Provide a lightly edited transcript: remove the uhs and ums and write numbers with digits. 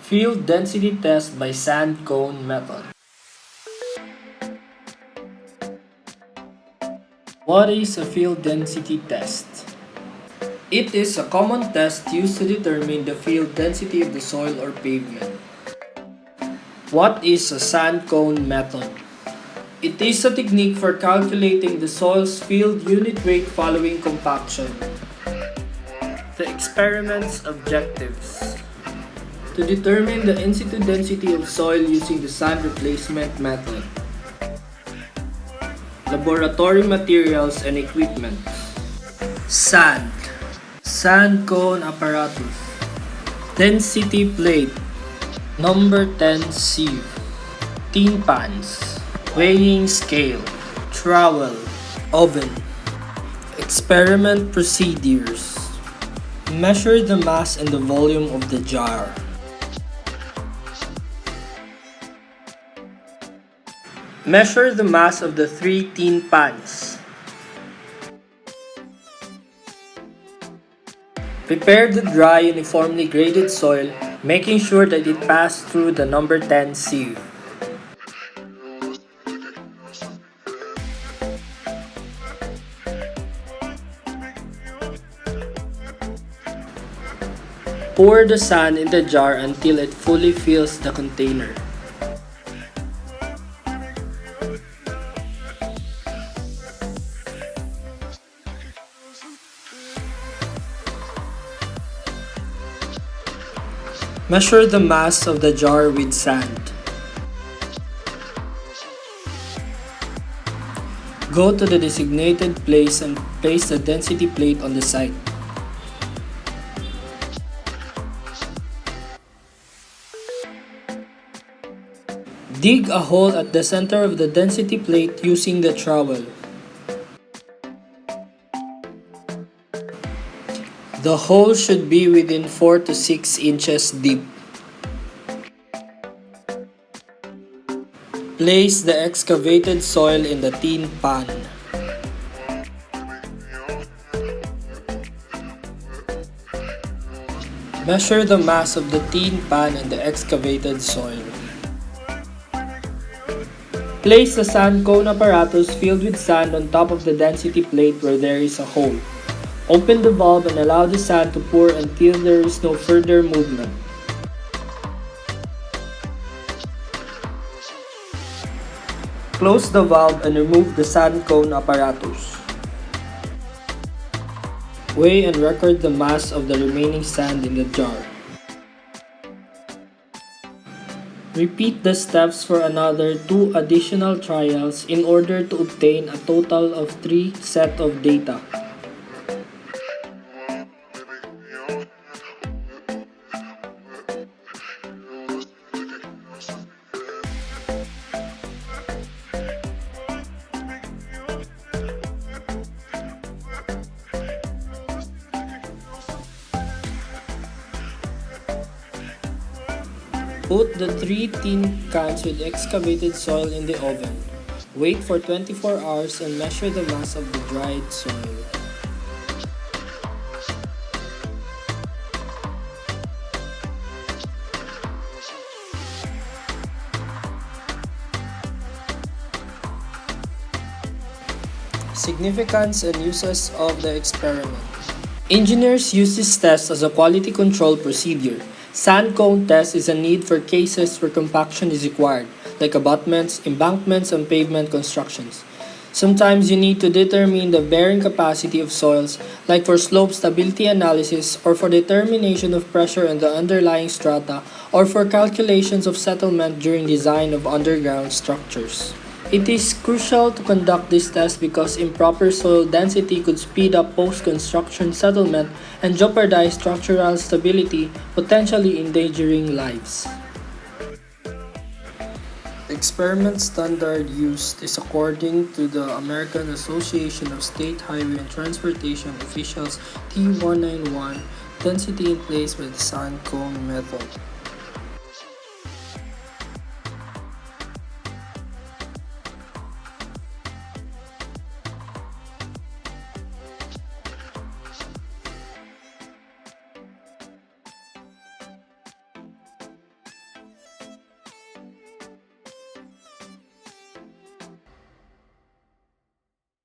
Field density test by sand cone method. What is a field density test? It is a common test used to determine the field density of the soil or pavement. What is a sand cone method? It is a technique for calculating the soil's field unit weight following compaction. The experiment's objectives: to determine the in situ density of soil using the sand replacement method. Laboratory materials and equipment. Sand. Sand cone apparatus. Density plate. Number 10 sieve. Tin pans. Weighing scale. Trowel. Oven. Experiment procedures. Measure the mass and the volume of the jar. Measure the mass of the 3 tin pans. Prepare the dry uniformly graded soil, making sure that it passed through the number 10 sieve. Pour the sand in the jar until it fully fills the container. Measure the mass of the jar with sand. Go to the designated place and place the density plate on the site. Dig a hole at the center of the density plate using the trowel. The hole should be within 4 to 6 inches deep. Place the excavated soil in the tin pan. Measure the mass of the tin pan and the excavated soil. Place the sand cone apparatus filled with sand on top of the density plate where there is a hole. Open the valve and allow the sand to pour until there is no further movement. Close the valve and remove the sand cone apparatus. Weigh and record the mass of the remaining sand in the jar. Repeat the steps for another 2 additional trials in order to obtain a total of 3 sets of data. Put the 3 tin cans with excavated soil in the oven. Wait for 24 hours and measure the mass of the dried soil. Significance and uses of the experiment. Engineers use this test as a quality control procedure. Sand cone test is a need for cases where compaction is required, like abutments, embankments, and pavement constructions. Sometimes you need to determine the bearing capacity of soils, like for slope stability analysis or for determination of pressure in the underlying strata or for calculations of settlement during design of underground structures. It is crucial to conduct this test because improper soil density could speed up post-construction settlement and jeopardize structural stability, potentially endangering lives. The experiment standard used is according to the American Association of State Highway and Transportation Officials T191, density in place by the sand cone method.